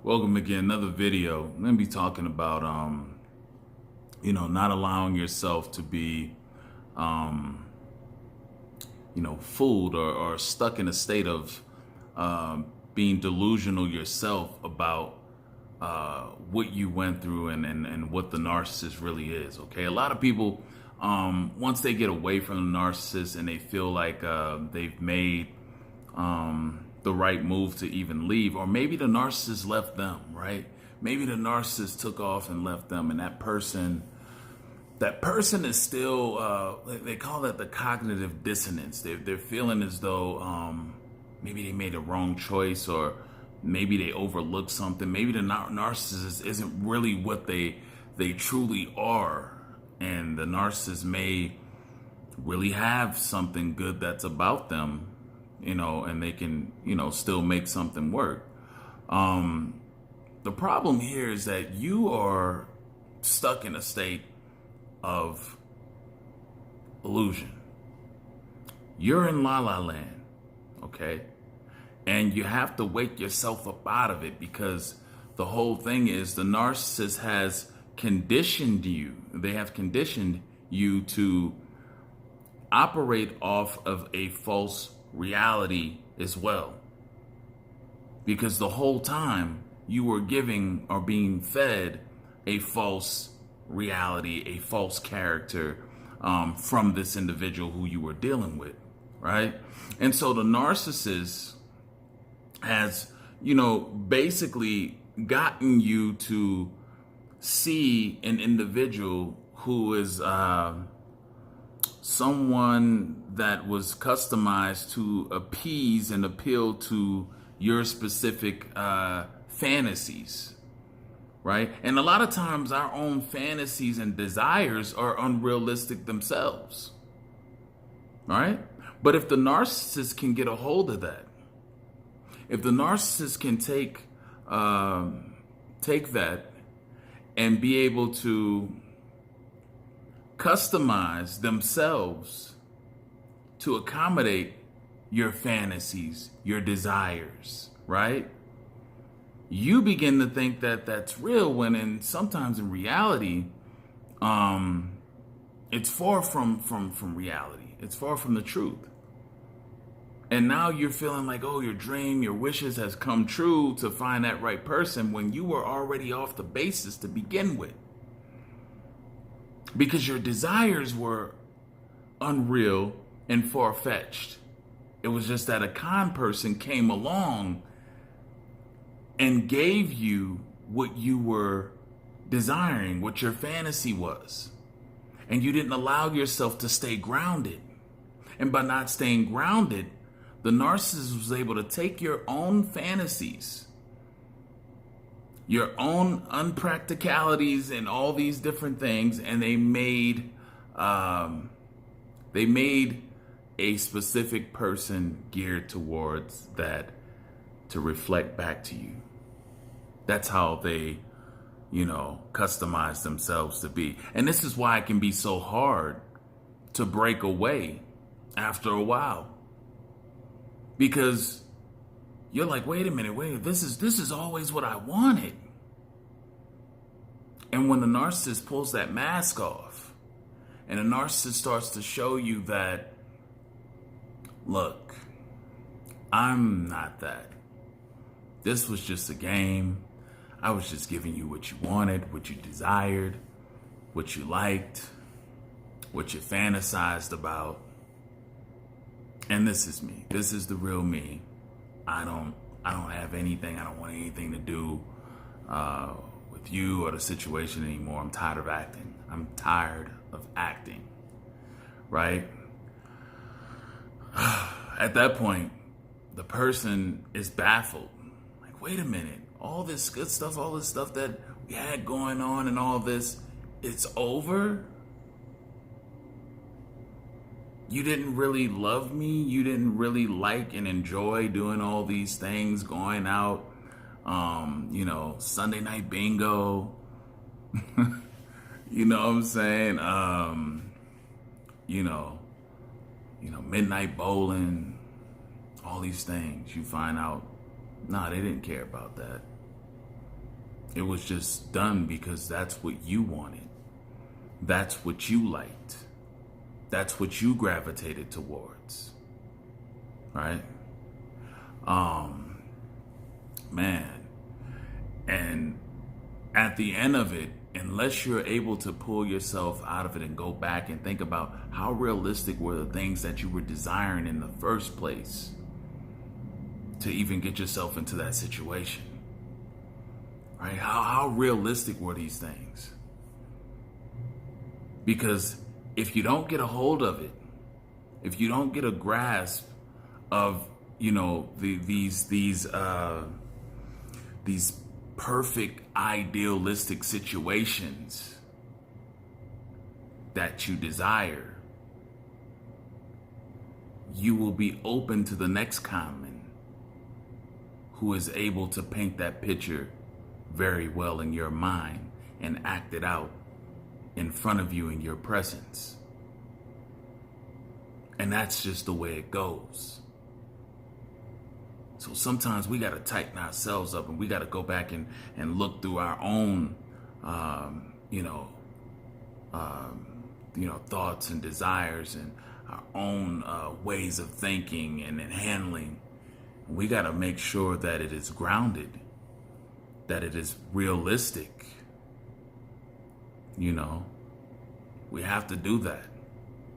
Welcome again, another video. I'm gonna be talking about, not allowing yourself to be, fooled or stuck in a state of being delusional yourself about what you went through and what the narcissist really is. Okay, a lot of people, once they get away from the narcissist and they feel like they've made the right move to even leave, or maybe the narcissist left them, right? Maybe the narcissist took off and left them, and that person is still, they call that the cognitive dissonance. They're feeling as though maybe they made a wrong choice, or maybe they overlooked something. Maybe the narcissist isn't really what they truly are, and the narcissist may really have something good that's about them, and they can, still make something work. The problem here is that you are stuck in a state of illusion. You're in la la land, okay? And you have to wake yourself up out of it, because the whole thing is the narcissist has conditioned you. They have conditioned you to operate off of a false reality as well. Because the whole time you were giving or being fed a false reality, a false character from this individual who you were dealing with, right? And so the narcissist has, basically gotten you to see an individual who is someone that was customized to appease and appeal to your specific fantasies, right? And a lot of times our own fantasies and desires are unrealistic themselves, right? But if the narcissist can get a hold of that, if the narcissist can take that and be able to customize themselves to accommodate your fantasies, your desires, right? You begin to think that that's real, when sometimes in reality, it's far from reality. It's far from the truth. And now you're feeling like, oh, your dream, your wishes has come true to find that right person, when you were already off the basis to begin with. Because your desires were unreal and far-fetched. It was just that a con person came along and gave you what you were desiring, what your fantasy was. And you didn't allow yourself to stay grounded. And by not staying grounded, the narcissist was able to take your own fantasies, your own unpracticalities and all these different things, and they made a specific person geared towards that to reflect back to you. That's how they, customize themselves to be. And this is why it can be so hard to break away after a while. Because you're like, wait a minute, this is always what I wanted. And when the narcissist pulls that mask off, and the narcissist starts to show you that, look, I'm not that. This was just a game. I was just giving you what you wanted, what you desired, what you liked, what you fantasized about. And this is me. This is the real me. I don't have anything. I don't want anything to do with you or the situation anymore. I'm tired of acting. Right? At that point, the person is baffled. Like, wait a minute. All this good stuff, all this stuff that we had going on and all this, it's over? You didn't really love me. You didn't really like and enjoy doing all these things, going out, Sunday night bingo. You know what I'm saying? Midnight bowling, all these things. You find out, nah, they didn't care about that. It was just done because that's what you wanted. That's what you liked. That's what you gravitated towards. Right? Man. And at the end of it, unless you're able to pull yourself out of it and go back and think about how realistic were the things that you were desiring in the first place to even get yourself into that situation, right? How realistic were these things? Because if you don't get a hold of it, if you don't get a grasp of, these perfect idealistic situations that you desire, you will be open to the next conman who is able to paint that picture very well in your mind and act it out in front of you in your presence. And that's just the way it goes. So sometimes we got to tighten ourselves up, and we got to go back and look through our own, thoughts and desires and our own ways of thinking and handling. We got to make sure that it is grounded, that it is realistic. We have to do that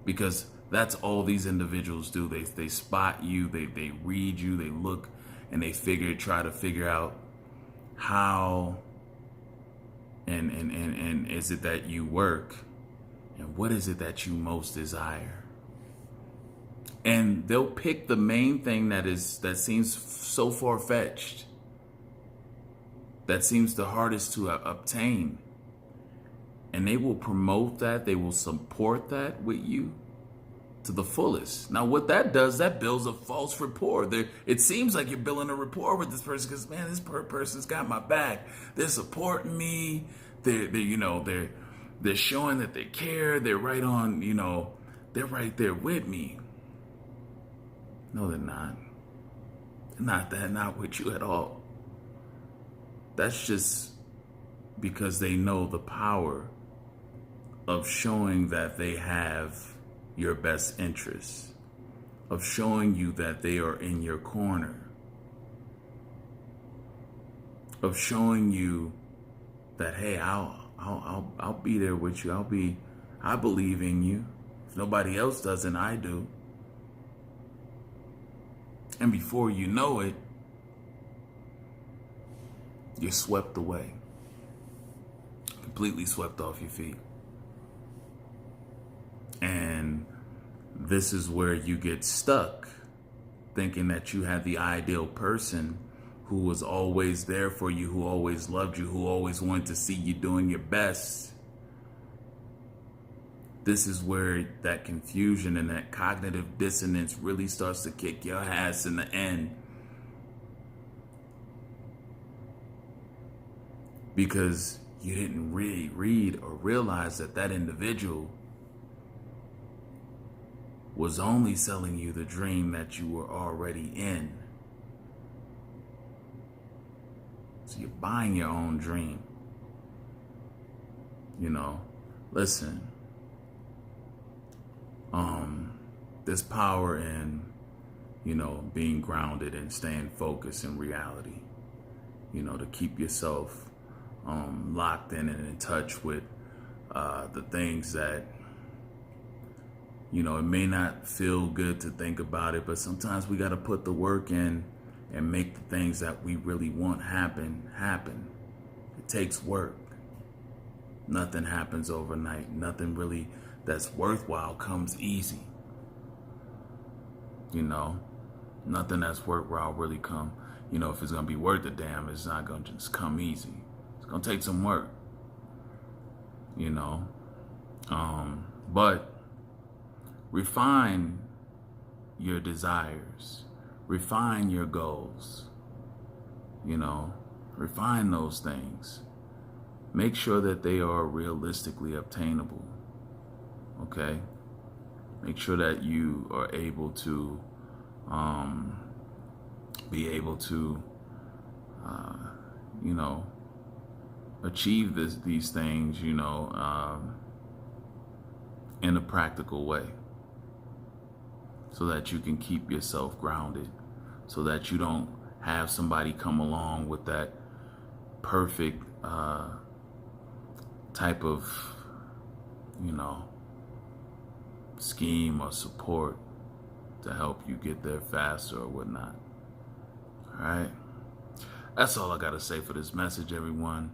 because that's all these individuals do. They spot you, they read you, they look, and they try to figure out how and is it that you work, and what is it that you most desire. And they'll pick the main thing that seems so far-fetched, that seems the hardest to obtain, and they will promote that, they will support that with you to the fullest. Now, what that does, that builds a false rapport. It seems like you're building a rapport with this person because, man, this person's got my back. They're supporting me. They're showing that they care. They're right on, they're right there with me. No, they're not. They're not with you at all. That's just because they know the power of showing that they have your best interests, of showing you that they are in your corner, of showing you that, hey, I'll be there with you. I believe in you. If nobody else doesn't, I do. And before you know it, you're swept away, completely swept off your feet. And this is where you get stuck, thinking that you had the ideal person who was always there for you, who always loved you, who always wanted to see you doing your best. This is where that confusion and that cognitive dissonance really starts to kick your ass in the end. Because you didn't really read or realize that individual was only selling you the dream that you were already in. So you're buying your own dream. Listen, there's power in, being grounded and staying focused in reality, to keep yourself locked in and in touch with the things that, it may not feel good to think about it, but sometimes we got to put the work in and make the things that we really want happen. It takes work. Nothing happens overnight. Nothing really that's worthwhile comes easy. Nothing that's worthwhile really come. If it's going to be worth a damn, it's not going to just come easy. It's going to take some work. But refine your desires, refine your goals, refine those things. Make sure that they are realistically obtainable, okay? Make sure that you are able to achieve these things, you know, in a practical way, so that you can keep yourself grounded, so that you don't have somebody come along with that perfect type of, you know, scheme or support to help you get there faster or whatnot. All right. That's all I got to say for this message, everyone.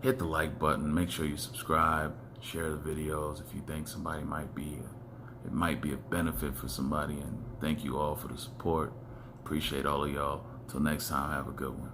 Hit the like button. Make sure you subscribe. Share the videos if you think somebody it might be a benefit for somebody. And thank you all for the support. Appreciate all of y'all. Till next time, have a good one.